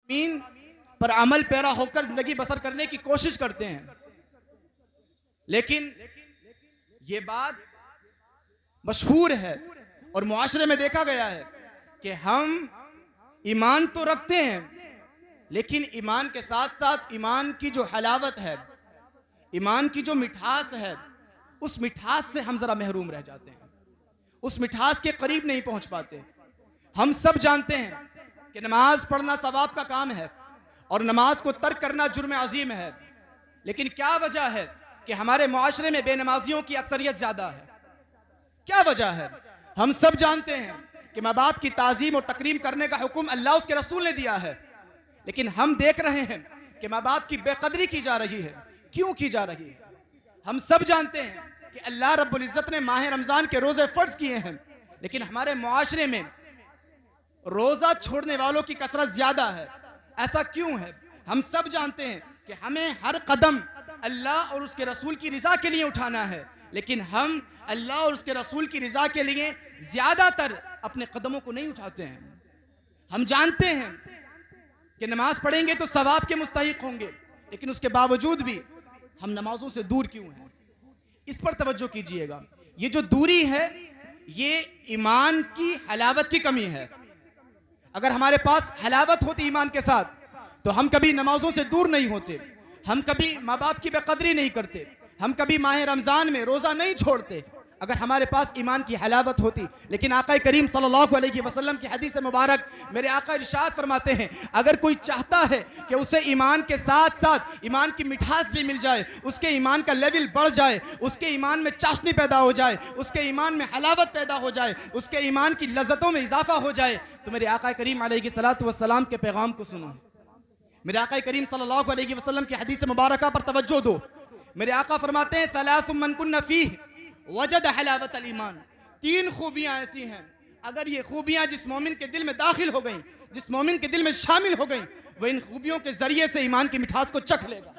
Mean पर अमल para होकर जिंदगी बसर करने की कोशिश करते हैं, लेकिन ये बात मशहूर है और मुआशरे में देखा गया है कि हम ईमान तो रखते हैं, लेकिन ईमान के साथ साथ ईमान की जो हलावत है, ईमान की जो मिठास है, उस मिठास से हम जरा महरूम रह जाते हैं, उस मिठास के करीब नहीं पहुंच पाते। हम सब जानते हैं कि नमाज पढ़ना सवाब का काम है और नमाज को तर्क करना जुर्म अजीम है, लेकिन क्या वजह है कि हमारे मुआशरे में बेनमाजियों की अक्सरियत ज्यादा है? क्या वजह है? हम सब जानते हैं कि माँ बाप की ताजीम और तकरीम करने का हुक्म अल्लाह उसके रसूल ने दिया है, लेकिन हम देख रहे हैं कि माँ बाप की बेकदरी की जा रही है। क्यों की जा रही है? हम सब जानते हैं कि अल्लाह रब्बुल इज्जत ने माह रमजान के रोजे फर्ज किए हैं, लेकिन हमारे मुआशरे में रोजा छोड़ने वालों की कसरत ज्यादा है। ऐसा क्यों है? हम सब जानते हैं कि हमें हर कदम अल्लाह और उसके रसूल की रिजा के लिए उठाना है, लेकिन हम अल्लाह और उसके रसूल की रिजा के लिए ज्यादातर अपने कदमों को नहीं उठाते हैं। हम जानते हैं कि नमाज पढ़ेंगे तो सवाब के मुस्तहिक होंगे, लेकिन उसके बावजूद भी हम नमाजों से दूर क्यों हैं? इस पर तवज्जो कीजिएगा। ये जो दूरी है, ये ईमान की हलावत की कमी है। अगर हमारे पास हलावत होती ईमान के साथ, तो हम कभी नमाजों से दूर नहीं होते, हम कभी माँ बाप की बेकदरी नहीं करते, हम कभी माह रमजान में रोजा नहीं छोड़ते, अगर हमारे पास ईमान की हलावत होती। लेकिन आका करीम सल्लल्लाहु अलैहि वसल्लम की हदीस मुबारक मेरे आका इरशाद फरमाते हैं, अगर कोई चाहता है कि उसे ईमान के साथ साथ ईमान की मिठास भी मिल जाए, उसके ईमान का लेवल बढ़ जाए, उसके ईमान में चाशनी पैदा हो जाए, उसके ईमान में हलावत पैदा हो जाए, उसके ईमान की लज्जतों में इजाफा हो जाए, तो मेरे आका करीम अलैहि सलातु वस्सलाम के पैगाम को सुनो। मेरे आका करीम सल्लल्लाहु अलैहि वसल्लम की हदीस मुबारक पर तवज्जो दो। मेरे आका फरमाते हैं, सलासुम मन कुन्न फीह वजद हलावत अल ईमान। तीन खूबियां ऐसी हैं, अगर ये खूबियां जिस मोमिन के दिल में दाखिल हो गई, जिस मोमिन के दिल में शामिल हो गई, वह इन खूबियों के जरिए से ईमान की मिठास को चख लेगा।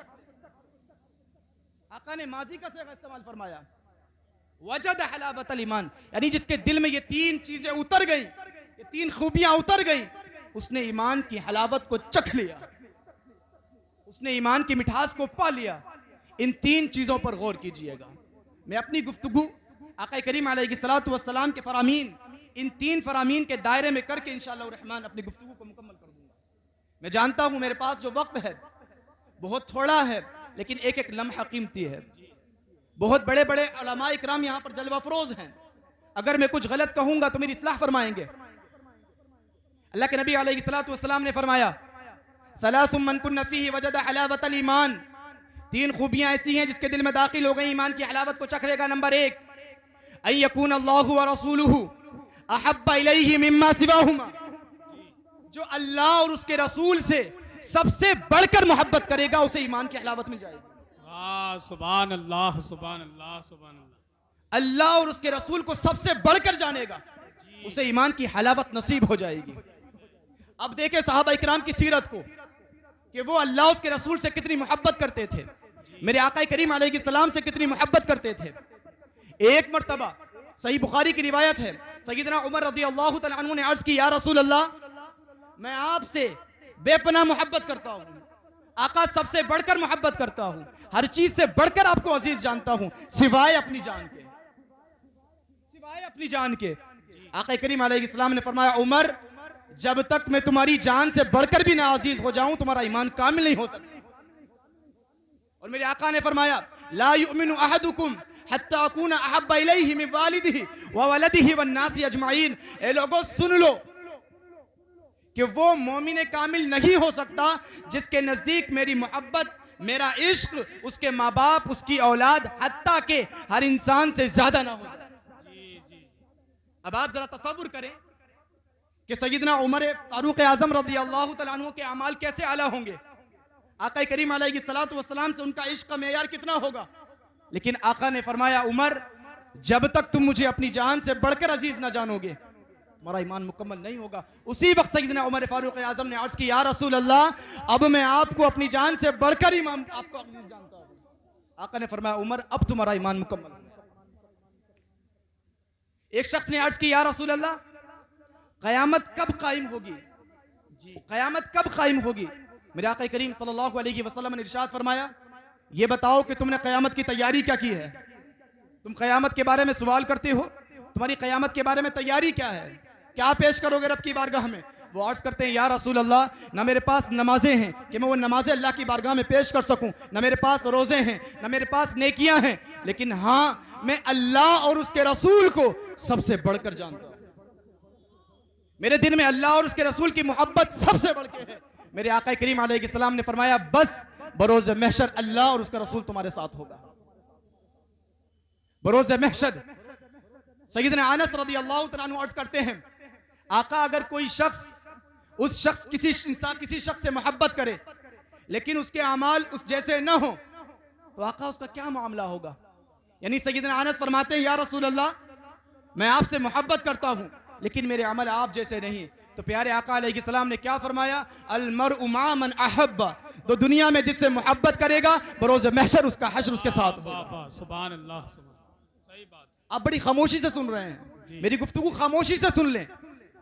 आका ने माजी का सेगा इस्तेमाल फरमाया, वजद हलावत अल ईमान, यानी जिसके दिल में ये तीन चीजें उतर गई, ये तीन खूबियां उतर गई, उसने ईमान की हलावत को चख लिया, उसने ईमान की मिठास को पा लिया। इन तीन चीजों पर गौर कीजिएगा। मैं अपनी गुफ्तगू आका करीम अलैहिस्सलातु वस्सलाम के फरामीन, इन तीन फरामीन के दायरे में करके इंशाअल्लाह रहमान अपनी गुफ्तगू को मुकम्मल कर दूंगा। मैं जानता हूं मेरे पास जो वक्त है बहुत थोड़ा है, लेकिन एक एक लम्हा कीमती है। बहुत बड़े बड़े उलमा इकराम यहाँ पर जलवा फरोज हैं, अगर मैं कुछ गलत कहूंगा तो मेरी इस्लाह फरमाएंगे। अल्लाह के नबी अलैहिस्सलातु वस्सलाम ने फरमाया, सलासुम मन कुन्न फीहि वजद हलावत अल ईमान। तीन खूबियां ऐसी हैं जिसके दिल में दाखिल हो गई, ईमान की हलावत को चख लेगा। नंबर एक, अन यकून अल्लाहु व रसूलुहु अहब्बा इलैहि मिम्मा सिवाहुमा। जो अल्लाह और उसके रसूल से सबसे बढ़कर मोहब्बत करेगा, उसे ईमान की हलावत मिल जाएगी। सुभान अल्लाह, सुभान अल्लाह, सुभान अल्लाह। अल्लाह और उसके रसूल को सबसे बढ़कर जानेगा, उसे ईमान की हलावत नसीब हो जाएगी। अब देखें सहाबा इकराम की सीरत को कि वो अल्लाह उसके रसूल से कितनी मोहब्बत करते थे, मेरे आका करीम अलैहिस्सलाम से कितनी मोहब्बत करते थे। एक मर्तबा सही बुखारी की रिवायत है, सय्यदना उमर रज़ियल्लाहु तआला अन्हु ने अर्ज की, या रसूल अल्लाह, मैं आपसे बेपनाह मोहब्बत करता हूँ, आका सबसे बढ़कर मोहब्बत करता हूँ, हर चीज से बढ़कर आपको अजीज जानता हूँ, सिवाय अपनी जान के, सिवाय अपनी जान के। आका करीम अलैहिस्सलाम ने फरमाया, उमर, जब तक मैं तुम्हारी जान से बढ़कर भी ना अजीज हो जाऊं, तुम्हारा ईमान कामिल नहीं हो सकता। और मेरे आका ने फरमाया, ला युमिनु अहदुकुम हत्ता अकूना अहब्बा इलैहि मिन वालिदिही व वलदिही वन नासी अजमाइन। ए लोगों, सुन लो कि वो मोमिन कामिल नहीं हो सकता जिसके नजदीक मेरी मोहब्बत, मेरा इश्क, उसके माँ बाप, उसकी औलाद, हत्ता के हर इंसान से ज्यादा ना हो जाए। अब आप जरा तसव्वुर करें कि सय्यदना उमर फारूक आजम रज़ियल्लाहु तआला अन्हु के अमाल कैसे आला होंगे, आका करीम अलैहिस्सलातु वस्सलाम से उनका इश्क का मेयार कितना होगा। लेकिन आका ने फरमाया, उमर, जब तक तुम मुझे अपनी जान से बढ़कर अजीज ना जानोगे, हमारा ईमान मुकम्मल नहीं होगा। उसी वक्त सय्यदना उमर फारूक आजम ने अर्ज की, या रसूल अल्लाह, अब मैं आपको अपनी जान से बढ़कर ईमान आपको अजीज जानता हूं। आका ने फरमाया, उमर, अब तुम्हारा ईमान मुकम्मल है। एक शख्स ने अर्ज की, या रसूल अल्लाह, क़यामत कब कायम होगी? क़यामत कब कायम होगी? मेरे आका करीम सल्लल्लाहु अलैहि वसल्लम ने इरशाद फरमाया, ये बताओ कि तुमने क़यामत की तैयारी क्या की है? तुम क़यामत के बारे में सवाल करते हो, तुम्हारी क़यामत के बारे में तैयारी क्या है? क्या पेश करोगे रब की बारगाह में? वो अर्ज़ करते हैं, या रसूल अल्लाह, ना मेरे पास नमाजें हैं कि मैं वो नमाजें अल्लाह की बारगाह में पेश कर सकूं, ना मेरे पास रोज़े हैं, ना मेरे पास नेकियां हैं, लेकिन हाँ, मैं अल्लाह और उसके रसूल को सबसे बढ़कर जानता हूं। मेरे दिल में अल्लाह और उसके रसूल की मोहब्बत सबसे बढ़ के है। मेरे आका करीम अलैहिस्सलाम ने फरमाया, बस बरोज़ महशर अल्लाह और उसका रसूल तुम्हारे साथ होगा। बरोज़ महशर सय्यदना अनस रज़ियल्लाहु तआला अन्हु अर्ज़ करते हैं, आका अगर कोई शख्स किसी शख्स से मोहब्बत करे लेकिन उसके अमाल उस जैसे न हो, तो आका उसका क्या मामला होगा? यानी सय्यदना अनस फरमाते हैं, या रसूल अल्लाह, मैं आपसे मोहब्बत करता हूं लेकिन मेरे अमल आप जैसे नहीं। तो प्यारे आका अलैहिस्सलाम ने क्या फरमाया? अल मरउ मा मन अहब्बा, तो दुनिया में जिससे मोहब्बत करेगा बरोज़ महशर उसका हश्र उसके साथ होगा। सुभान अल्लाह, सही बात। आप बड़ी खामोशी से सुन रहे हैं, मेरी गुफ्तगू खामोशी से सुन लें।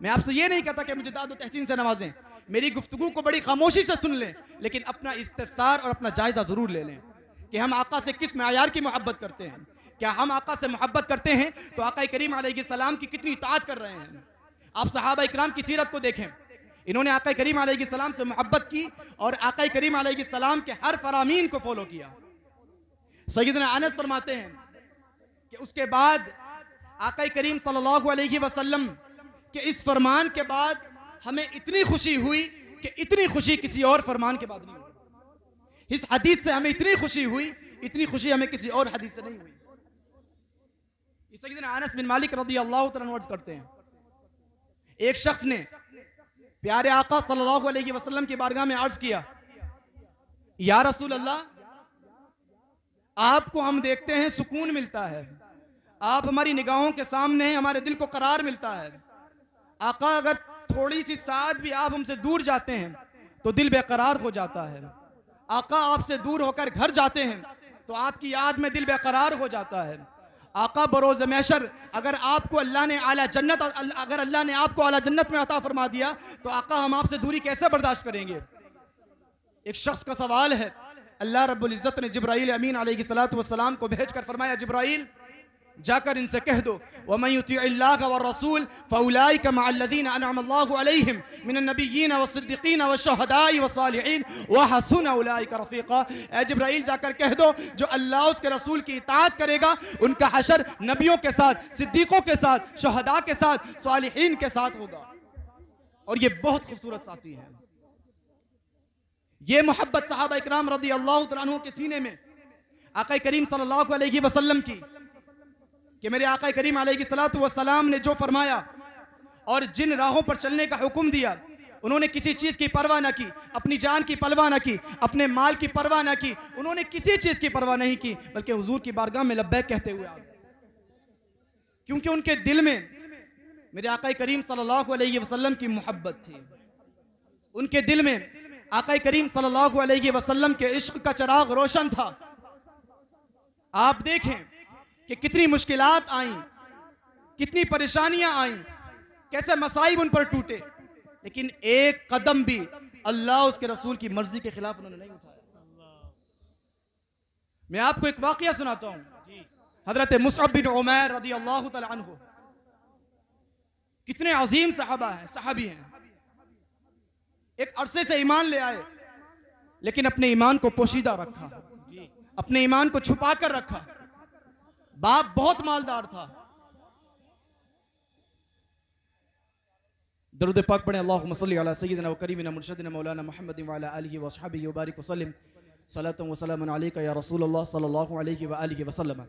मैं आपसे ये नहीं कहता कि मुझे दाद और तहसीन से नवाजें, मेरी गुफ्तगू को बड़ी खामोशी से सुन लें, लेकिन अपना इस्तिफ़सार और अपना जायज़ा ज़रूर ले लें कि हम आका से किस मयार की मोहब्बत करते हैं। क्या हम आका से मोहब्बत करते हैं तो आका करीम अलैहिस्सलाम की कितनी इताअत कर रहे हैं? आप सहाबा इकराम की सीरत को देखें, इन्होंने आका करीम अलैहिस्सलाम से मोहब्बत की और आका करीम अलैहिस्सलाम के हर फरामीन को फॉलो किया। सय्यदना अनस फरमाते हैं कि उसके बाद आका करीम सल्लल्लाहु अलैहि वसल्लम के इस फरमान के बाद हमें इतनी खुशी हुई कि इतनी खुशी किसी और फरमान के बाद नहीं हुई। इस हदीस से हमें इतनी खुशी हुई, इतनी खुशी हमें किसी और हदीस से नहीं हुई। सय्यदना अनस बिन मालिक रज़ियल्लाहु तआला अन्हु करते हैं, एक शख्स ने प्यारे आका सल्लल्लाहु अलैहि वसल्लम की बारगाह में अर्ज किया, या रसूल अल्लाह, आपको हम देखते हैं सुकून मिलता है, आप हमारी निगाहों के सामने हैं, हमारे दिल को करार मिलता है। आका अगर थोड़ी सी साथ भी आप हमसे दूर जाते हैं तो दिल बेकरार हो जाता है। आका आपसे दूर होकर घर जाते हैं तो आपकी याद में दिल बेकरार हो जाता है। आका बरोज़ महशर अगर आपको अल्लाह ने आपको आला जन्नत में अता फरमा दिया तो आका हम आपसे दूरी कैसे बर्दाश्त करेंगे? एक शख्स का सवाल है, अल्लाह रब्बुल इज़्ज़त ने जिब्राईल अमीन अलैहिस्सलातु वस्सलाम को भेजकर फरमाया, जिब्राईल जाकर इनसे कह दो, वमन युतिइल्लाह व रसूल फउलाइका मअल्लज़ीना अनअम अल्लाहु अलैहिम मिनन नबिय्यीन वस्सिद्दीक़ीन वश्शुहदाई वस्सालिहीन व हसुन उलाइका रफ़ीक़ा। ए जिब्राईल जाकर कह दो, जो अल्लाह उसके रसूल की इताअत करेगा उनका हशर नबियों के साथ, सिद्दीक़ों के साथ, शुहदा के साथ, सालिहीन के साथ होगा। और ये बहुत खूबसूरत साथी है। ये मोहब्बत सहाबा इकराम रज़ियल्लाहु तआला अन्हुम के सीने में आका करीम सल्लल्लाहु अलैहि वसल्लम की, कि मेरे आका करीम अलैहिस्सलातु वस्सलाम ने जो फरमाया और जिन राहों पर चलने का हुक्म दिया, उन्होंने किसी चीज़ की परवाह ना की, अपनी जान की परवाह ना की, अपने माल की परवाह ना की, उन्होंने किसी चीज़ की परवाह नहीं की, बल्कि हुजूर की बारगाह में लब्बैक कहते हुए आए। क्योंकि उनके दिल में मेरे आका करीम सल्लल्लाहु अलैहि वसल्लम की मोहब्बत थी। उनके दिल में आका करीम सल्लल्लाहु अलैहि वसल्लम के इश्क का चिराग रोशन था। आप देखें कि कितनी मुश्किलात आई, कितनी परेशानियां आई, कैसे मसाइब उन पर टूटे, लेकिन एक कदम भी अल्लाह उसके रसूल की मर्जी के खिलाफ उन्होंने नहीं उठाया। मैं आपको एक वाकया सुनाता हूं। हजरत मुसअब बिन उमैर रज़ियल्लाहु तआला अन्हु कितने अजीम सहाबी हैं। एक अरसे से ईमान ले आए, लेकिन अपने ईमान को पोशीदा रखा, अपने ईमान को छुपा कर रखा। बाप बहुत मालदार था। दरूद पाक पढ़े, अल्लाहुम्मा सल्ली अला सय्यिदिना व करीमिना मुर्शिदिना मौलाना मुहम्मद व अला आलिहि व अस्हाबिहि व बारिक वसल्लिम सलातन व सलामन अलैका या रसूलल्लाह सल्लल्लाहु अलैहि व आलिहि वसल्लम।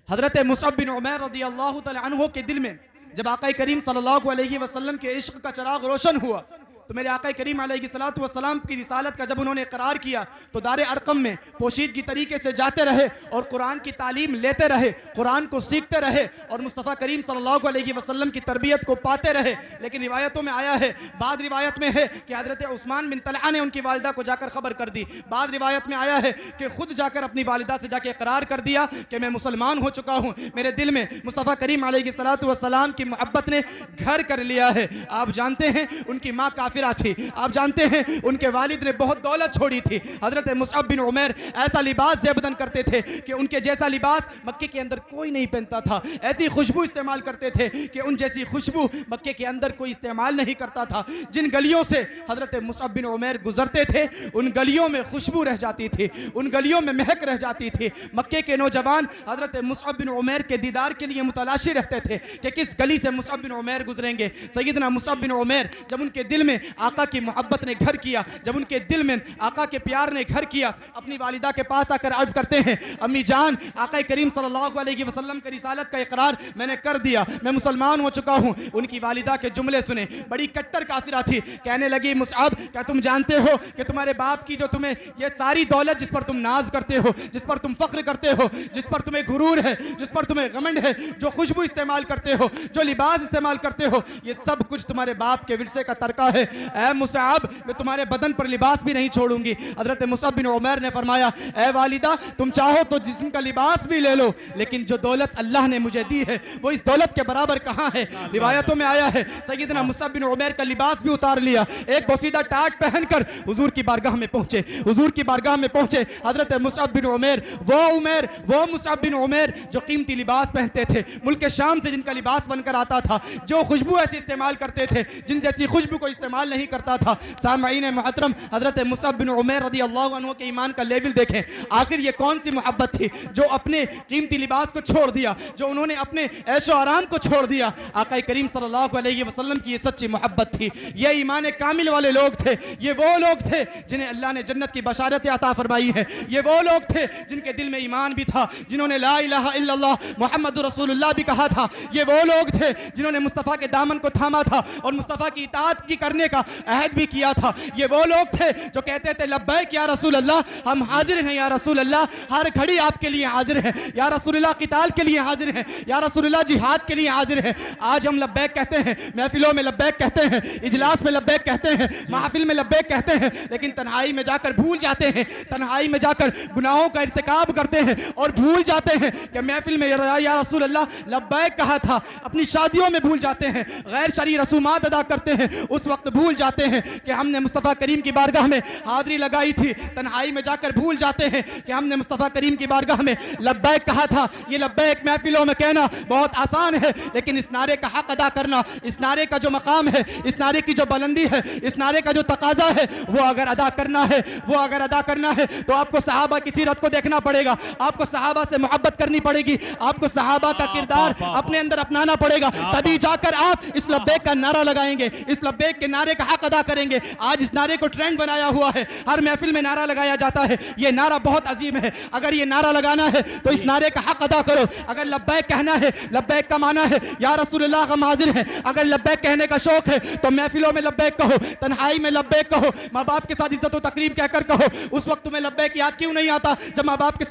हजरत मुसअब बिन उमैर रज़ियल्लाहु तआला अन्हु के दिल में जब आका करीम सल्लल्लाहु अलैहि वसल्लम के इश्क का चिराग रोशन हुआ, तो मेरे आका करीम अलैहिस्सलातु वस्सलाम की रिसालत का जब उन्होंने इकरार किया तो दारे अरकम में पोशीदगी तरीके से जाते रहे और कुरान की तालीम लेते रहे, कुरान को सीखते रहे और मुस्तफ़ा करीम सल्लल्लाहु अलैहि वसल्लम की तरबियत को पाते रहे। लेकिन रिवायतों में आया है, बाद रिवायत में है कि हज़रत उस्मान बिन तलहा ने उनकी वालिदा को जाकर खबर कर दी। बाद रिवायत में आया है कि खुद जाकर अपनी वालिदा से जाकर इकरार कर दिया कि मैं मुसलमान हो चुका हूँ, मेरे दिल में मुस्तफ़ा करीम अलैहिस्सलातु वस्सलाम की मोहब्बत ने घर कर लिया है। आप जानते हैं उनकी माँ काफिरा थी। आप जानते हैं उनके वालिद ने बहुत दौलत छोड़ी थी। हजरत मुसअब बिन उमैर ऐसा लिबास ज़ेबदन करते थे कि उनके जैसा लिबास मक्के के अंदर कोई नहीं पहनता था। ऐसी खुशबू इस्तेमाल करते थे कि उन जैसी खुशबू मक्के के अंदर कोई इस्तेमाल नहीं करता था। जिन गलियों से हजरत मुसअब बिन उमैर गुजरते थे उन गलियों में खुशबू रह जाती थी, उन गलियों में महक रह जाती थी। मक्के के नौजवान हजरत मुसअब बिन उमैर के दीदार के लिए मुतलाशी रहते थे कि किस गली से मुसअब बिन उमैर गुजरेंगे। सैयदना मुसअब बिन उमैर जब उनके दिल में आका की मोहब्बत ने घर किया, जब उनके दिल में आका के प्यार ने घर किया, अपनी वालिदा के पास आकर अर्ज करते हैं, अम्मी जान, आका करीम सल्लल्लाहु अलैहि वसल्लम की रिसालत का इकरार मैंने कर दिया, मैं मुसलमान हो चुका हूँ। उनकी वालिदा के जुमले सुने, बड़ी कट्टर काफिरा थी। कहने लगी, मुसअब, क्या तुम जानते हो कि तुम्हारे बाप की जो तुम्हें ये सारी दौलत जिस पर तुम नाज करते हो, जिस पर तुम फख्र करते हो, जिस पर तुम्हें गुरूर है, जिस पर तुम्हें घमंड है, जो खुशबू इस्तेमाल करते हो, जो लिबास इस्तेमाल करते हो, ये सब कुछ तुम्हारे बाप के विरसे का तरका है। ऐ मुसअब, मैं तुम्हारे बदन पर लिबास भी नहीं छोड़ूंगी। हजरत मुसअब बिन उमैर ने फरमाया, ऐ वालिदा, तुम चाहो तो जिस्म का लिबास भी ले लो, लेकिन जो दौलत अल्लाह ने मुझे दी है वो इस दौलत के बराबर कहाँ है। रिवायतों में आया है सैयदना मुसअब बिन उमैर का लिबास भी उतार लिया, एक बोसीदा टाट पहनकर हुजूर की बारगाह में पहुंचे। हुजूर की बारगाह में पहुंचे हजरत मुसअब बिन उमैर, वो मुसअब बिन उमैर जो कीमती लिबास पहनते थे, मुल्क शाम से जिनका लिबास बनकर आता था, जो खुशबू ऐसी इस्तेमाल करते थे जिन जैसी खुशबू को इस्तेमाल नहीं करता था। सामईन मोहतरम, हजरत मुसअब बिन उमैर रज़ियल्लाहु अन्हु के ईमान का लेवल देखें। आखिर ये कौन सी मोहब्बत थी जो अपने कीमती लिबास को छोड़ दिया, जो उन्होंने अपने ऐशो आराम को छोड़ दिया। आका करीम सल्लल्लाहु अलैहि वसल्लम की ये सच्ची मोहब्बत थी। ये ईमान कामिल वाले लोग थे, ये वो लोग थे जिन्हें अल्लाह ने जन्नत की बशारत अता फरमाई है। ये वो लोग थे जिनके दिल में ईमान भी था, जिन्होंने ला इलाहा इल्लल्लाह मुहम्मदुर रसूलुल्लाह भी कहा था। ये वो लोग थे जिन्होंने मुस्तफ़ा के दामन को थामा था और मुस्तफ़ा की इताअत की करने का अहद भी किया था। ये वो लोग थे जो कहते थे, लब्बैक या रसूल अल्लाह, हम हाजिर हैं या रसूल अल्लाह, हर घड़ी आपके लिए हाजिर हैं या रसूल अल्लाह, क़िताल के लिए हाजिर हैं या रसूल अल्लाह, जिहाद के लिए हाजिर हैं। आज हम लब्बैक कहते हैं, महफिलों में लब्बैक कहते हैं, इजलास में लब्बैक कहते हैं, महफिल में लब्बैक कहते हैं, लेकिन तन्हाई में जाकर भूल जाते हैं, तन्हाई में जाकर गुनाहों का इर्तिकाब करते हैं और भूल जाते हैं कि महफिल में या रसूल अल्लाह लब्बैक कहा था। अपनी शादियों में भूल जाते हैं, गैर शरई रसूमात अदा करते हैं, उस वक्त भूल जाते हैं कि हमने मुस्तफ़ा करीम की बारगाह में हाज़िरी लगाई थी। तन्हाई में जाकर भूल जाते हैं कि हमने मुस्तफ़ा करीम की बारगाह में लब्बैक कहा था। ये लब्बैक महफिलों में कहना बहुत आसान है, लेकिन इस नारे का हक अदा करना, इस नारे का जो मकाम है, इस नारे की जो बुलंदी है, इस नारे का जो तकाजा है, वो अगर अदा करना है, वो अगर अदा करना है तो आपको सहाबा की सीरत को देखना पड़ेगा, आपको सहाबा से मोहब्बत करनी पड़ेगी, आपको सहाबा का किरदार अपने अंदर अपनाना पड़ेगा, तभी जाकर आप इस लब्बैक का नारा लगाएंगे, इस लब्बैक के नारे का हक अदा करेंगे। आज इस नारे को ट्रेंड बनाया हुआ है, हर महफिल में नारा लगाया जाता है। ये नारा बहुत अजीम है, अगर ये नारा लगाना है तो इस नारे का हक अदा करो। अगर लब्बैक कहना है, लब्बैक का माना है या रसूलुल्लाह हम हाजिर हैं, अगर लब्बैक कहने का शौक है तो महफिलों में लब्बैक कहो, तन्हाई में लब्बैक कहो, माँ बाप के साथ इज्जत व तकरीम कहकर कहो। उस वक्त तुम्हें लब्बैक याद क्यों नहीं आता जब माँ बाप के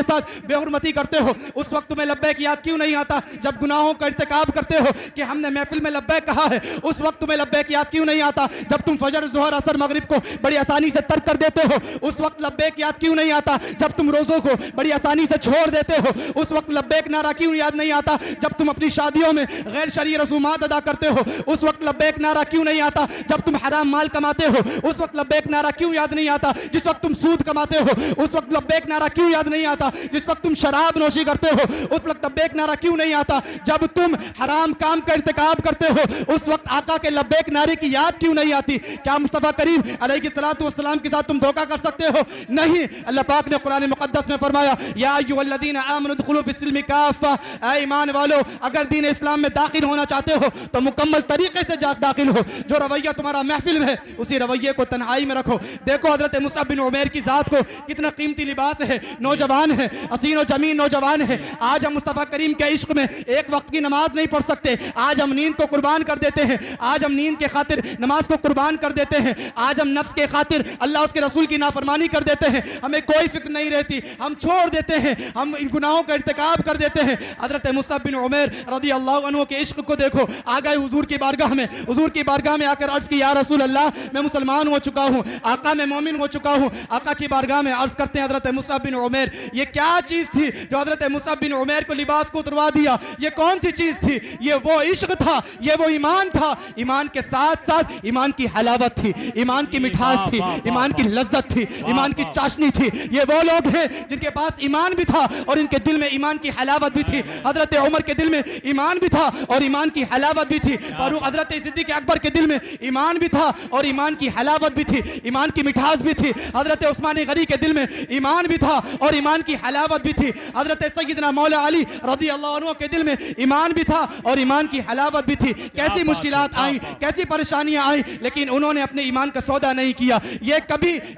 साथ बेहुरमती करते हो? उस वक्त तुम्हें लब्बैक याद क्यों नहीं आता जब गुनाहों का इर्तिकाब करते हो कि हमने महफिल में लब्बैक कहा है? उस वक्त तुम्हें लब्बैक याद क्यों नहीं आता जब तुम फजर, ज़ोहर, असर, मगरिब को बड़ी आसानी से तर्क कर देते हो? उस वक्त लब्बैक याद क्यों नहीं आता जब तुम रोज़ों को बड़ी आसानी से छोड़ देते हो? उस वक्त लब्बैक नारा क्यों याद नहीं आता जब तुम अपनी शादियों में गैर शरई रसूमात अदा करते हो? उस वक्त लब्बैक नारा क्यों नहीं आता जब तुम हराम माल कमाते हो? उस वक्त लब्बैक नारा क्यों याद नहीं आता जिस वक्त तुम सूद कमाते हो? उस वक्त लब्बैक नारा क्यों याद नहीं आता जिस वक्त तुम शराब नोशी करते हो? उस वक्त लब्बैक नारा क्यों नहीं आता जब तुम हराम काम का इर्तिकाब करते हो? उस वक्त आका के लब्बैक नारे की याद क्यों नहीं आती? क्या मुस्तफ़ा करीम अलैहिस्सलातु वस्सलाम के साथ तुम धोखा कर सकते हो? नहीं। अल्लाह पाक ने कुरान मुक़द्दस में फरमाया, या अय्युहल्लज़ीना आमनु उदखुलू फ़िस्सिल्मि काफ़ा, ऐ ईमान वालो, अगर दीन इस्लाम में दाखिल होना चाहते हो तो मुकम्मल तरीके से दाखिल हो। जो रवैया तुम्हारा महफिल में है उसी रवैये को तन्हाई में रखो। देखो हजरत मुसअब बिन उमैर की ज़ात को कितना कीमती लिबास है, नौजवान है, हसीन और जमीन नौजवान है। आज हम मुस्तफ़ा करीम के इश्क में एक वक्त की नमाज नहीं पढ़ सकते, आज हम नींद को कुर्बान कर देते हैं, आज हम नींद के खातिर नमाज को कुर्बान कर देते हैं, आज हम नफ्स के खातिर अल्लाह उसके रसूल की नाफरमानी कर देते हैं, हमें कोई फिक्र नहीं रहती, हम छोड़ देते हैं, हम इन गुनाहों का इर्तिकाब कर देते हैं। हजरत मुसअब बिन उमैर रज़ियल्लाहु अन्हु के इश्क को देखो, आ गए हुजूर की बारगाह में, हुजूर की बारगाह में आकर अर्ज की, या रसूल अल्लाह, मैं मुसलमान हो चुका हूँ, आका मैं मोमिन हो चुका हूँ। आका की बारगाह में अर्ज करते हैं हजरत मुसअब बिन उमैर, ये क्या चीज़ थी जो हजरत मुसअब बिन उमैर को लिबास को उतरवा दिया? ये कौन सी चीज़ थी? ये वो इश्क था, ये वो ईमान था, ईमान के साथ साथ ईमान की हलावत थी, ईमान की मिठास थी, ईमान की लज्जत थी, ईमान की चाशनी थी। ये वो लोग हैं जिनके पास ईमान भी था और इनके दिल में ईमान की हलावत भी थी। हजरत उमर के दिल में ईमान भी था और ईमान की हलावत भी थी। फारूक हजरत सिद्दीक अकबर के दिल में ईमान भी था और ईमान की हलावत भी थी, ईमान की मिठास भी थी। हजरत उस्मान गनी के दिल में ईमान भी था और ईमान की हलावत भी थी। हजरत सैयदना मौला अली रज़ी अल्लाह अन्हु के दिल में ईमान भी था और ईमान की हलावत भी थी। कैसी मुश्किलात आई, कैसी परेशानियां आई, लेकिन उन्होंने अपने ईमान का सौदा नहीं किया।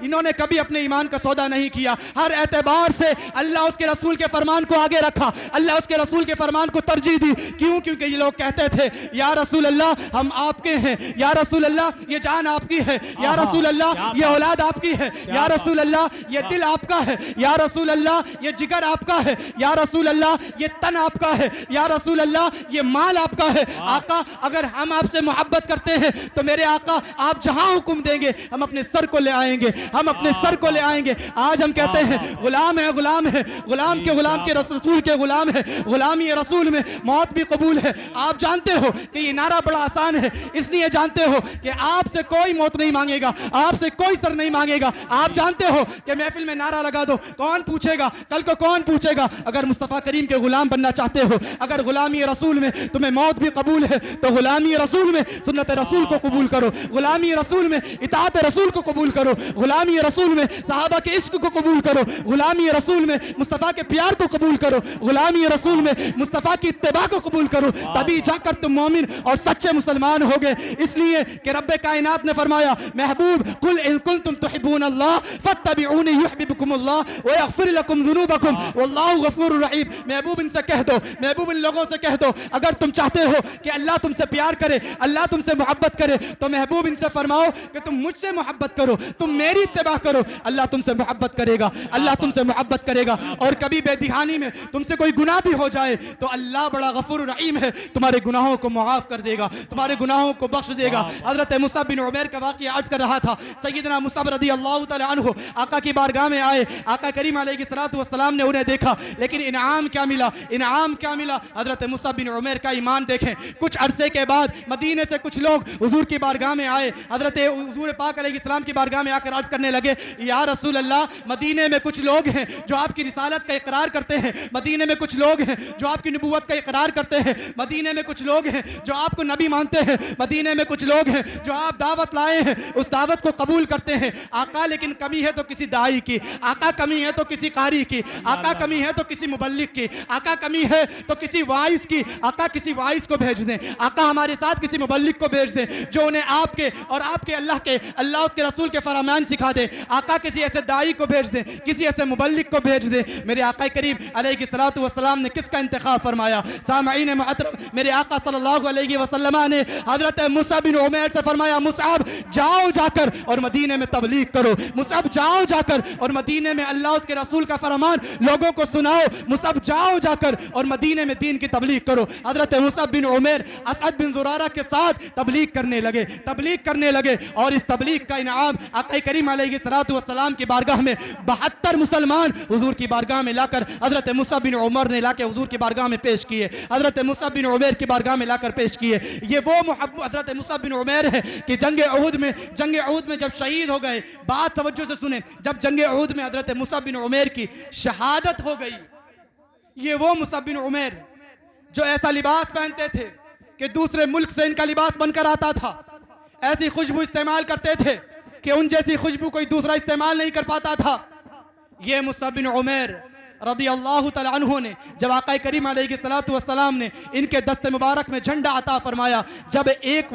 इन्होंने कभी अपने ईमान का सौदा नहीं किया। हर एतबार से अल्लाह उसके रसूल के फरमान को आगे रखा, अल्लाह उसके रसूल के फरमान को तरजीह दी। क्यों? क्योंकि ये लोग कहते थे या रसूल अल्लाह हम आपके हैं, या रसूल अल्लाह ये जान आपकी है, या रसूल अल्लाह ये औलाद आपकी है, या रसूल अल्लाह ये दिल आपका है, या रसूल अल्लाह ये जिगर आपका है, या रसूल अल्लाह ये तन आपका है, या रसूल अल्लाह ये माल आपका है। आका अगर हम आपसे मोहब्बत करते हैं तो मेरे आका आप जहां हुक्म देंगे हम अपने सर को ले आएंगे, हम अपने सर को ले आएंगे। आज हम कहते हैं गुलाम है, गुलाम है, गुलाम के रसूल के गुलाम है, गुलामी रसूल में मौत भी कबूल है। आप जानते हो कि ये नारा बड़ा आसान है, इसलिए जानते हो कि आपसे कोई मौत नहीं मांगेगा, आपसे कोई सर नहीं मांगेगा। आप जानते हो कि महफिल में नारा लगा दो, कौन पूछेगा कल को, कौन पूछेगा? अगर मुस्तफ़ा करीम के गुलाम बनना चाहते हो, अगर गुलामी रसूल में तुम्हें मौत भी कबूल है तो गुलामी रसूल में सुन्नत रसूल को कबूल करो, गुलामी रसूल में इताअत रसूल को कबूल करो, गुलामी रसूल में सहाबा के इश्क को कबूल करो, गुलामी रसूल में मुस्तफ़ा के प्यार को कबूल करो, गुलामी रसूल में मुस्तफ़ा की इत्तिबा को कबूल करो। तभी जाकर तुम मोमिन और सच्चे मुसलमान हो गए। इसलिए कि रब्बे कायनात ने फरमाया महबूब कुल इन कुंतुम तुहिब्बून अल्लाह फत्तबिऊनी युहब्बुकुमुल्लाह व यगफिर लकुम ज़ुनूबकुम वल्लाहु गफूरुर रहीम। महबूब इनसे कह दो, महबूब इन लोगों से कह दो, अगर तुम चाहते हो कि अल्लाह तुमसे प्यार करे, अल्लाह तुमसे मोहब्बत करे, तो महबूब इनसे फरमाओ कि तुम मुझसे मोहब्बत करो, तुम मेरी इत्तिबा करो, अल्लाह तुमसे मोहब्बत करेगा, अल्लाह तुमसे मोहब्बत करेगा। और कभी बेदिहानी में तुमसे कोई गुनाह भी हो जाए तो अल्लाह बड़ा गफूर रहीम है, तुम्हारे गुनाहों को मुआफ कर देगा, तुम्हारे गुनाहों को बख्श देगा। हजरत मुसअब बिन उमैर का वाक़या अर्ज कर रहा था। सैयदना मुसअब रज़ी अल्लाह तआला अन्हु आका की बारगाह में आए, आका करीम अलैहिस्सलातु वस्सलाम ने उन्हें देखा, लेकिन इनाम क्या मिला, इनाम क्या मिला? हजरत मुसअब बिन उमैर का ईमान देखें। कुछ अरसे के बाद मदीने से कुछ लोग हुजूर की बारगाह में आए, हजरत हुजूर पाक अलैहिस्सलाम की बारगाह में आकर अर्ज करने लगे या रसूल अल्लाह मदीने में कुछ लोग हैं जो आपकी रिसालत का इकरार करते हैं, मदीने में कुछ लोग हैं जो आपकी नबूवत का इकरार करते हैं, मदीने में कुछ लोग हैं जो आपको नबी मानते हैं, मदीने में कुछ लोग हैं जो आप दावत लाए हैं उस दावत को कबूल करते हैं। आका लेकिन कमी है तो किसी दाई की, आका कमी है तो किसी कारी की, आका कमी है तो किसी मुबल्लिग की, आका कमी है तो किसी वाइस की, आका किसी वाइस को भेज दें, आका हमारे साथ किसी मुबल्लिग को भेज दें जो उन्हें आपके और आपके अल्लाह उसके रसूल के फरमान सिखा दे। आका किसी ऐसे दाई को भेज दें, किसी ऐसे मुबल्लिग को भेज दें। मेरे आका करीम अलैहिस्सलातु वस्सलाम ने किसका इंतखाब फरमाया? सामईन मुहतरम, मेरे आका सल्लल्लाहु अलैहि वसल्लम ने हजरत मुसअब बिन उमैर से फरमाया मुसअब जाओ जाकर और मदीने में तबलीग करो, मुसअब जाओ जाकर और मदीने में अल्लाह उसके रसूल का फरमान लोगों को सुनाओ, मुसअब जाओ जाकर और मदीने में दीन की तबलीग करो। हजरत मुसअब बिन उमैर असद बिन ज़ुरारा के साथ तबलीग करने लगे और इस तबलीग का इनाम आका करीम अलैहिस्सलातु वस्सलाम की बारगाह में 72 मुसलमान हुजूर की बारगाह में लाकर हजरत मुसअब बिन उमर ने लाकर हुजूर की बारगाह में पेश किए, हजरत मुसअब बिन उमैर की बारगाह में लाकर पेश किए। ये वो हजरत मुसअब बिन उमैर है कि जंग उहद में जब शहीद हो गए, बात तवज्जो से सुने, जब जंग उहद में हजरत मुसअब बिन उमैर की शहादत हो गई, ये वो मुसअब बिन उमैर जो ऐसा लिबास पहनते थे कि दूसरे मुल्क से इनका लिबास बनकर आता था, ऐसी खुशबू इस्तेमाल करते थे कि उन जैसी खुशबू कोई दूसरा इस्तेमाल नहीं कर पाता था। ये मुसअब बिन उमैर रज़ी अल्लाह तआला अन्हु ने जब आका करीम अलैहिस्सलातु वस्सलाम ने इनके दस्ते मुबारक में झंडा अता फरमाया, जब एक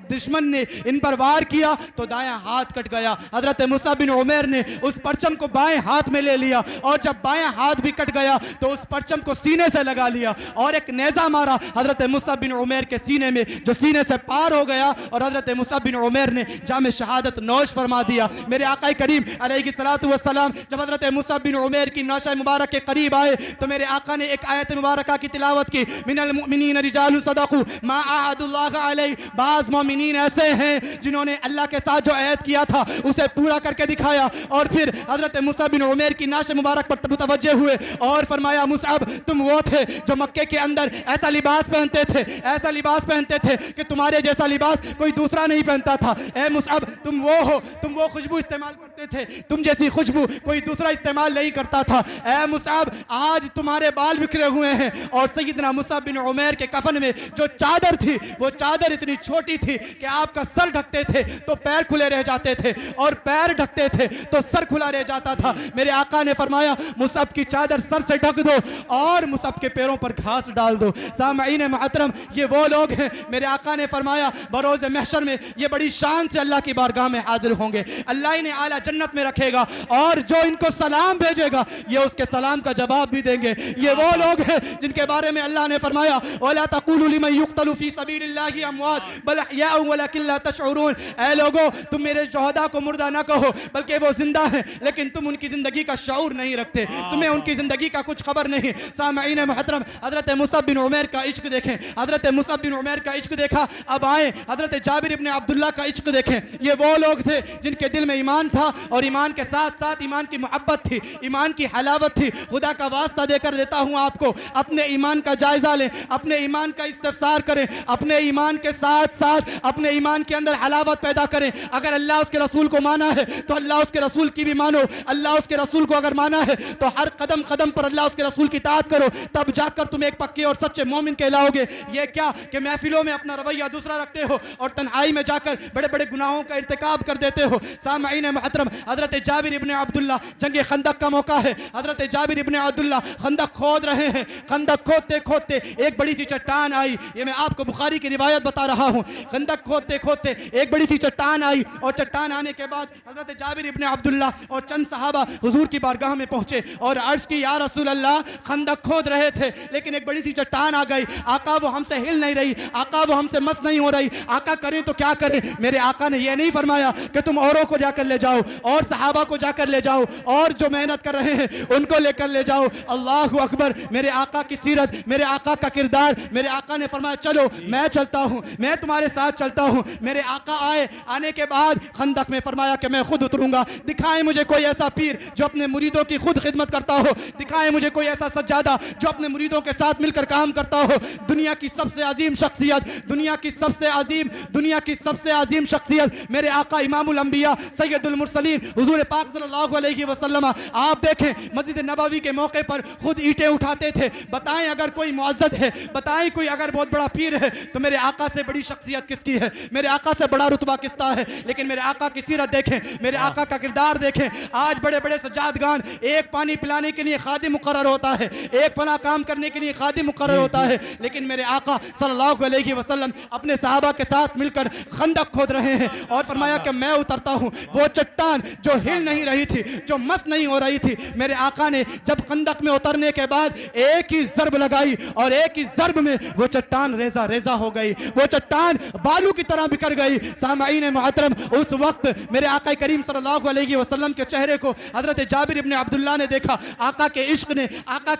दुश्मन ने इन पर वार किया तो दायां हाथ कट गया। हजरत मुसअब बिन उमैर ने उस परचम को बाएं हाथ में ले लिया और जब बायां हाथ भी कट गया तो उस परचम को सीने से लगा लिया और एक नेज़ा मारा हजरत मुसअब बिन उमैर के सीने में, जो सीने से पार हो गया और हजरत मुसअब बिन उमैर ने जाम शहादत नौश फरमा दिया। मेरे आका करीम अलैहिस्सलातु वस्सलाम जब हजरत मुसअब बिन उमैर की नौश मुबारक के करीब आए तो मेरे आका ने एक आयत मुबारका की तिलावत की, मिनल मुमिनीन रिजालुन सदक़ू मा अहदुल्लाह अलैहि। बाज़ मोमिनीन ऐसे हैं जिन्होंने अल्लाह के साथ जो अहद किया था उसे पूरा करके दिखाया। और फिर हजरत मुसअब बिन उमैर की नाश मुबारक पर मुतवज्जे हुए और फरमाया, मुसअब तुम वो थे जो मक्के के अंदर ऐसा लिबास पहनते थे, ऐसा लिबास पहनते थे कि तुम्हारे जैसा लिबास कोई दूसरा नहीं पहनता था। ए मुसअब तुम वो हो, तुम वो खुशबू इस्तेमाल करते थे, तुम जैसी खुशबू कोई दूसरा इस्तेमाल नहीं करता था। ए मुसअब आज तुम्हारे बाल बिखरे हुए हैं। और सैयदना मुसअब बिन उमैर के कफन में जो चादर थी वो चादर इतनी छोटी थी कि आपका सर ढकते थे तो पैर खुले रह जाते थे और पैर ढकते थे तो सर खुला रह जाता था। मेरे आका ने फरमाया, मुसअब की चादर सर से ढक दो और मुसअब के पैरों पर घास डाल दो। सामईन मुहतरम, ये वो लोग हैं, मेरे आका ने फरमाया बरोज़ महशर में ये बड़ी शान से अल्लाह की बारगाह में हाजिर होंगे। अल्लाह इन्हें आला जन्नत में रखेगा और जो इनको सलाम भेजेगा ये उसके सलाम का जवाब भी देंगे। ये वो लोग हैं जिनके बारे में अल्लाह ने फरमाया, वला तक़ूलू लिमन युक़्तलू फ़ी सबीलिल्लाहि अमवात बल अहयाउन वलकिन ला तशऊरून। ऐ लोगो, तुम मेरे शोहदा को मुर्दा ना कहो बल्कि वो जिंदा हैं, लेकिन तुम उनकी जिंदगी का शऊर नहीं रखते, तुम्हें उनकी जिंदगी का कुछ खबर नहीं। सामईन मुहतरम, हजरत मुसअब बिन उमैर का इश्क देखें, हजरत मुसअब बिन उमैर का इश्क देखा। अब आए हजरत जाबिर इब्ने अब्दुल्लाह का इश्क देखें। ये वो लोग थे जिनके दिल में ईमान था और ईमान के साथ साथ ईमान की मोहब्बत थी, ईमान की हलावत थी। खुदा का वास्ता देकर देता हूं आपको, अपने ईमान का जायजा लें, अपने ईमान का इस्तिफ्सार करें, अपने ईमान के साथ साथ अपने ईमान के अंदर हलावत पैदा करें। अगर अल्लाह उसके रसूल को माना है तो अल्लाह उसके रसूल की भी मानो, अल्लाह उसके रसूल को अगर माना है तो हर कदम कदम पर अल्लाह उसके रसूल की इताअत करो, तब जाकर तुम एक पक्के और सच्चे मोमिन कहलाओगे। ये क्या कि महफिलों में अपना रवैया दूसरा रखते हो और तन्हाई में जाकर बड़े बड़े गुनाहों का इर्तिकाब कर देते हो। सामईन मुहतरम, हजरत जाबिर इब्ने अब्दुल्लाह, जंग खंदक का मौका है, हजरत जाबिर इब्ने अब्दुल्लाह खंदक खोद रहे हैं। खंदक खोदते खोदते एक बड़ी सी चट्टान आई, ये मैं आपको बुखारी की रिवायत बता रहा हूँ। खंदक खोदते खोदते एक बड़ी सी चट्टान आई और चट्टान आने के बाद हजरत जाबिर इब्ने अब्दुल्लाह और चंद सहाबा हुजूर की बारगाह में पहुंचे और अर्ज की, या रसूल अल्लाह, खंदक खोद रहे थे लेकिन एक बड़ी सी चट्टान आ गई, आका वो हमसे हिल नहीं रही, आका वो हमसे मस नहीं हो रही, आका करें तो क्या करें। मेरे आका ने यह नहीं फरमाया कि तुम औरों को जाकर ले जाओ और सहाबा को जाकर ले जाओ और जो मेहनत कर रहे हैं उनको लेकर ले जाओ। अल्लाहु अकबर, मेरे आका की सीरत, मेरे आका का किरदार। मेरे आका ने फरमाया, चलो मैं चलता हूँ, मैं तुम्हारे साथ चलता हूँ। मेरे आका आए, आने के बाद खंदक में फरमाया कि मैं खुद उतरूंगा। दिखाएं मुझे कोई ऐसा पीर जो अपने मुरीदों की खुद खिदमत करता हो, दिखाएं मुझे कोई ऐसा सज्जादा जो अपने मुरीदों के साथ मिलकर काम करता हो। दुनिया की सबसे अजीम शख्सियत, दुनिया की सबसे अजीम शख्सियत मेरे आका इमामुल अंबिया सैयदुल मुरसलीन हुजूर पाक सल्लल्लाहु अलैहि वसल्लम, आप देखें मस्जिद नबवी के मौके पर खुद ईंटें उठाते थे। बताएं अगर कोई मुअज़्ज़ज़ है, बताएं कोई अगर बहुत बड़ा पीर है तो मेरे आका से बड़ी शख्सियत किसकी है, मेरे आका से बड़ा रुतबा किसका है। लेकिन मेरे आका की सीरत देखें, मेरे आका का किरदार देखें। आज बड़े बड़े सज्जादगान, एक पानी पिलाने के लिए खादिम मुकर्रर होता है, एक फला काम करने के लिए खादिम मुकर्रर होता है, लेकिन मेरे आका सल्लल्लाहु अलैहि वसल्लम अपने सहाबा के साथ मिलकर खंदक खोद रहे हैं और फरमाया कि मैं उतरता हूं। वो चट्टान जो हिल नहीं रही थी, जो मस नहीं हो रही थी, मेरे आका ने जब खंदक में उतरने के बाद एक ही ज़रब लगाई और एक ही ज़रब में वो चट्टान रेजा रेजा हो गई, वो चट्टान बालू की तरह बिखर गई। सामईन मुहतरम, उस वक्त मेरे आका करीम सल्लल्लाहु अलैहि वसल्लम के चेहरे को हजरत जाबिर इब्ने अब्दुल्लाह ने देखा। आका के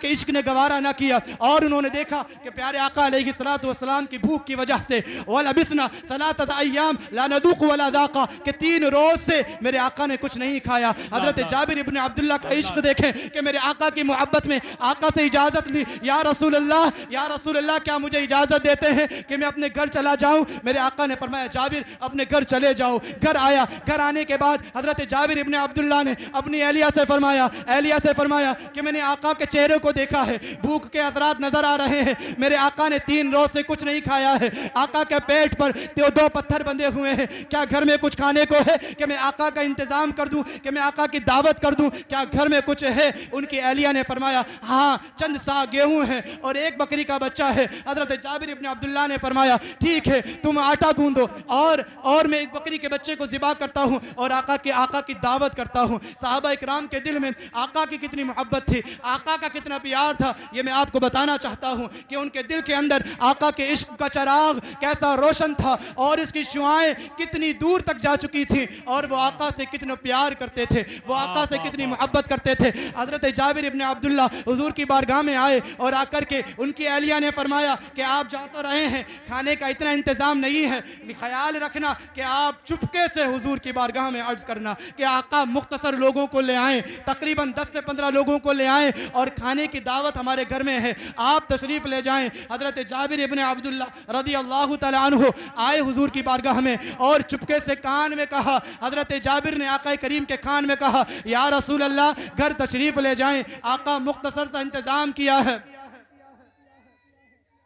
इश्क ने गवारा ना किया और उन्होंने देखा कि प्यारे आका अलैहि सलातु वस्सलाम की भूख की वजह से वलबिसना सलातत अय्याम ला नदूक वला दाका, कि 3 रोज से मेरे आका ने कुछ नहीं खाया। हजरत जाबिर इब्ने अब्दुल्लाह का इश्क देखें कि मेरे आका की मोहब्बत में आका से इजाजत ली, या रसूल अल्लाह क्या मुझे इजाजत देते हैं कि मैं अपने घर चला जाऊं। मेरे आका ने फरमाया, जाबिर अपने घर चले जाओ। घर आया, घर आने के बाद हजरत जाबिर इब्ने अब्दुल्लाह ने अपनी एहलिया से फरमाया कि मैंने आका के चेहरे को देखा है, भूख के असरात नजर आ रहे हैं। मेरे आका ने 3 रोज से कुछ नहीं खाया है, आका के पेट पर 2 पत्थर बंधे हुए हैं। क्या घर में कुछ खाने को है कि मैं आका का इंतजाम कर दूं, कि मैं आका की दावत कर दूं, क्या घर में कुछ है। उनकी एहलिया ने फरमाया, हाँ चंद सा गेहूं है और 1 बकरी का बच्चा है। हजरत जाबिर इब्ने अब्दुल्लाह ने फरमाया, ठीक है तुम आटा गूंदो और मैं इस बकरी के बच्चे को ज़िबा करता हूं और आका की दावत करता हूं। सहाबा इकराम के दिल में आका की कितनी मोहब्बत थी, आका का कितना प्यार था, ये मैं आपको बताना चाहता हूं कि उनके दिल के अंदर आका के इश्क का चिराग कैसा रोशन था और इसकी शुआएं कितनी दूर तक जा चुकी थी और वो आका से कितना प्यार करते थे, वो आका से कितनी मोहब्बत करते थे। हजरत जाबिर इब्ने अब्दुल्ला हुजूर की बारगाह में आए और आकर के उनकी अहलिया ने फरमाया कि आप जा तो रहे हैं, खाने का इतना इंतज़ाम नहीं है, ख्याल रखना कि आप चुपके से हुजूर की बारगाह में अर्ज़ करना कि आका मुख्तसर लोगों को ले आएँ, तकरीबन 10 से 15 लोगों को ले आएँ और खाने की दावत हमारे घर में है, आप तशरीफ़ ले जाएँ। हज़रत जाबिर इब्ने अब्दुल्ला रज़ी अल्लाह तआला अन्हु आए हुजूर की बारगाह में और चुपके से कान में कहा, हज़रत जाबिर ने आका करीम के कान में कहा, या रसूल अल्लाह घर तशरीफ़ ले जाएँ, आका मुख्तसर सा इंतज़ाम किया है।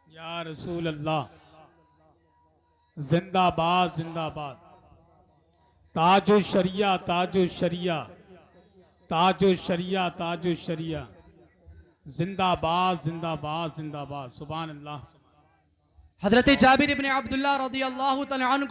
या रसूल अल्लाह, जिंदाबाद जिंदाबाद, ताजो शरिया ताजो शरिया, ताजो शरिया ताजो शरिया, जिंदाबाद जिंदाबाद जिंदाबाद। सुभान अल्लाह। हज़रत जाबिर इब्ने अब्दुल्ला रज़ियल्लाहु तआला अन्हु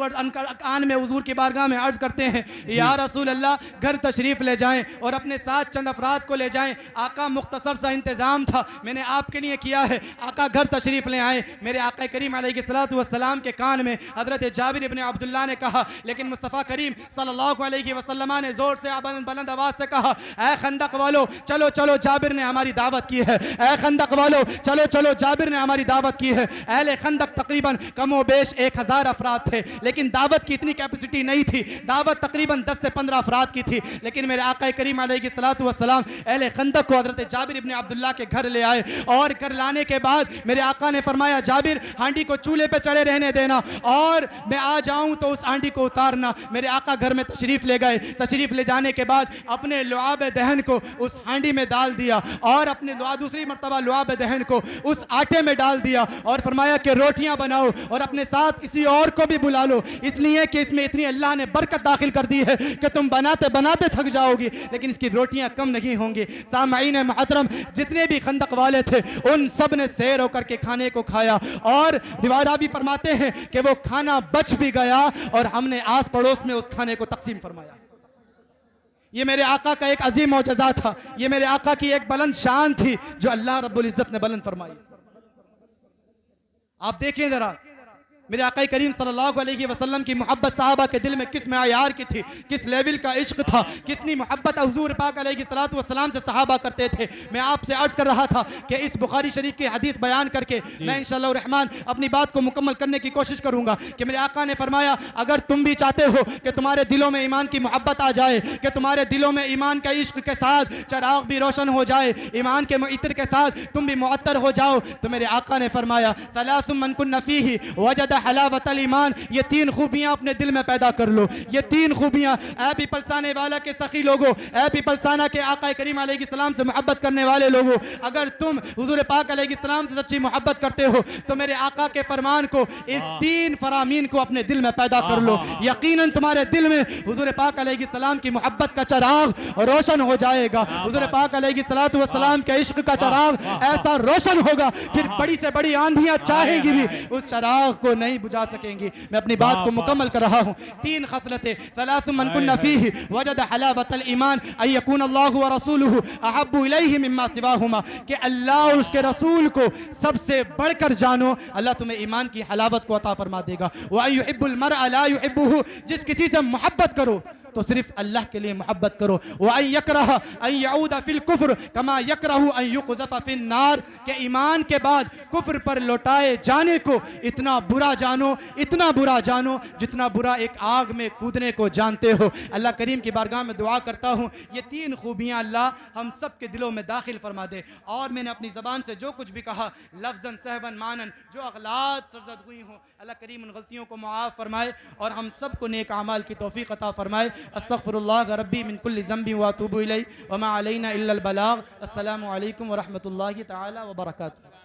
कान में हुजूर की बारगाह में अर्ज़ करते हैं, या रसूल अल्लाह घर तशरीफ़ ले जाएं और अपने साथ चंद अफराद को ले जाएं, आका मुख्तसर सा इंतज़ाम था मैंने आपके लिए किया है, आका घर तशरीफ़ ले आएँ। मेरे आका करीम अलैहिस्सलातु वस्सलाम के कान में हज़रत जाबिर इब्ने अब्दुल्ला ने कहा, लेकिन मुस्तफ़ा करीम सल्लल्लाहु अलैहि वसल्लम ने ज़ोर से बुलंद आवाज़ से कहा, ऐ खंदक वालो चलो चलो, जाबिर ने हमारी दावत की है, ऐ खंदक वालो चलो चलो, जाबिर ने हमारी दावत की है। अहले खंदक तकरीबन कमो बेश 1000 अफराद थे, लेकिन दावत की इतनी कैपेसिटी नहीं थी, दावत तकरीबन 10 से 15 अफराद की थी। लेकिन मेरे आका करीम अलैहिस्सलातु वस्सलाम अहले खंदक को हज़रत जाबिर इब्ने अब्दुल्ला के घर ले आए और घर लाने के बाद मेरे आका ने फरमाया, जाबिर हांडी को चूल्हे पे चढ़े रहने देना और मैं आ जाऊं तो उस हांडी को उतारना। मेरे आका घर में तशरीफ़ ले गए, तशरीफ़ ले जाने के बाद अपने लुआब दहन को उस हांडी में डाल दिया और अपने दूसरी मरतबा लुआब दहन को उस आटे में डाल दिया और फरमाया कि रोटियां बनाओ और अपने साथ किसी और को भी बुला लो, इसलिए कि इसमें इतनी अल्लाह ने बरकत दाखिल कर दी है कि तुम बनाते बनाते थक जाओगी, लेकिन इसकी रोटियां कम नहीं होंगी। सामईन मुहतरम, जितने भी खंदक वाले थे उन सब ने सैर होकर के खाने को खाया और रिवायत भी फरमाते हैं कि वो खाना बच भी गया और हमने आस पड़ोस में उस खाने को तकसीम फरमाया। ये मेरे आका का एक अजीम मौजज़ा था, ये मेरे आका की एक बुलंद शान थी जो अल्लाह रब्बुल इज़्ज़त ने बुलंद फरमाई। आप देखिए जरा मेरे आका करीम सल्लल्लाहु अलैहि वसल्लम की मोहब्बत साहबा के दिल में किस मेयार की थी, किस लेवल का इश्क था, कितनी मोहब्बत हुजूर पाक अलैहिस्सलातु वस्सलाम से सहाबा करते थे। मैं आपसे अर्ज कर रहा था कि इस बुखारी शरीफ की हदीस बयान करके मैं इंशाअल्लाह रहमान अपनी बात को मुकम्मल करने की कोशिश करूंगा कि मेरे आका ने फरमाया, अगर तुम भी चाहते हो कि तुम्हारे दिलों में ईमान की मोहब्बत आ जाए, कि तुम्हारे दिलों में ईमान का इश्क के साथ चराग भी रोशन हो जाए, ईमान के इत्र के साथ तुम भी मुअत्तर हो जाओ, तो मेरे आका ने फरमाया, सलासुम मन कुन्न फीही वजद हलावतल ईमान, ये 3 खूबियां अपने दिल में पैदा कर लो। ये 3 खूबियां, ऐ पीपलसाने वाला के सखी लोगों, ऐ पीपलसाना के आका करीम अलैहिस्सलाम से मोहब्बत करने वाले लोगों, अगर तुम हुजूर पाक अलैहिस्सलाम से सच्ची मोहब्बत करते हो तो मेरे आका के फरमान को, इस 3 फरामीन को अपने दिल में पैदा कर लो। यकीनन तुम्हारे दिल में हुजूर पाक अलैहिस्सलाम की मोहब्बत का चराग रोशन हो जाएगा। हुजूर पाक अलैहिस्सलातु वस्सलाम के इश्क का चराग ऐसा रोशन होगा, फिर बड़ी से बड़ी आंधियां चाहेंगी भी उस चराग को नहीं बुझा सकेंगी। मैं अपनी बात को मुकम्मल कर रहा हूँ। 3 खसलतें, सलासुम मन कुन्न फीही वजद हलावतल ईमान अन यकून अल्लाहु व रसूलुहु अहब्बु इलैहि मिम्मा सिवाहुमा, कि अल्लाह और उसके रसूल को सबसे बढ़कर जानो, अल्लाह तुम्हें ईमान की हलावत को अता फरमा देगा। व अन युहिब्बुल मरअ ला युहिब्बुहु, जिस किसी से मोहब्बत करो तो सिर्फ अल्लाह के लिए मोहब्बत करो। व अन यकरह अन यऊद फिल कुफ्र कमा यकरहु अन युक़ज़फ़ फिन नार, के ईमान के बाद कुफ्र पर लौटाए जाने को इतना बुरा जानो, इतना बुरा जानो जितना बुरा एक आग में कूदने को जानते हो। अल्लाह करीम की बारगाह में दुआ करता हूँ ये 3 खूबियाँ अल्लाह हम सब के दिलों में दाखिल फरमा दे। और मैंने अपनी ज़बान से जो कुछ भी कहा लफ्ज़न सहवन मानन जो अगलात सरजद हुई हों, अल्लाह करीम उन गलतियों को मुआफ़ फरमाए और हम सब को नेक अमाल की तौफ़ीक़ अता फरमाए। अस्तग़फ़िरुल्लाह रब्बी मिन कुल्लि ज़ंबि व अतूबु इलैहि व मा अलैना इल्लल बलाग। अस्सलामु अलैकुम व रहमतुल्लाहि तआला व बरकातुहू।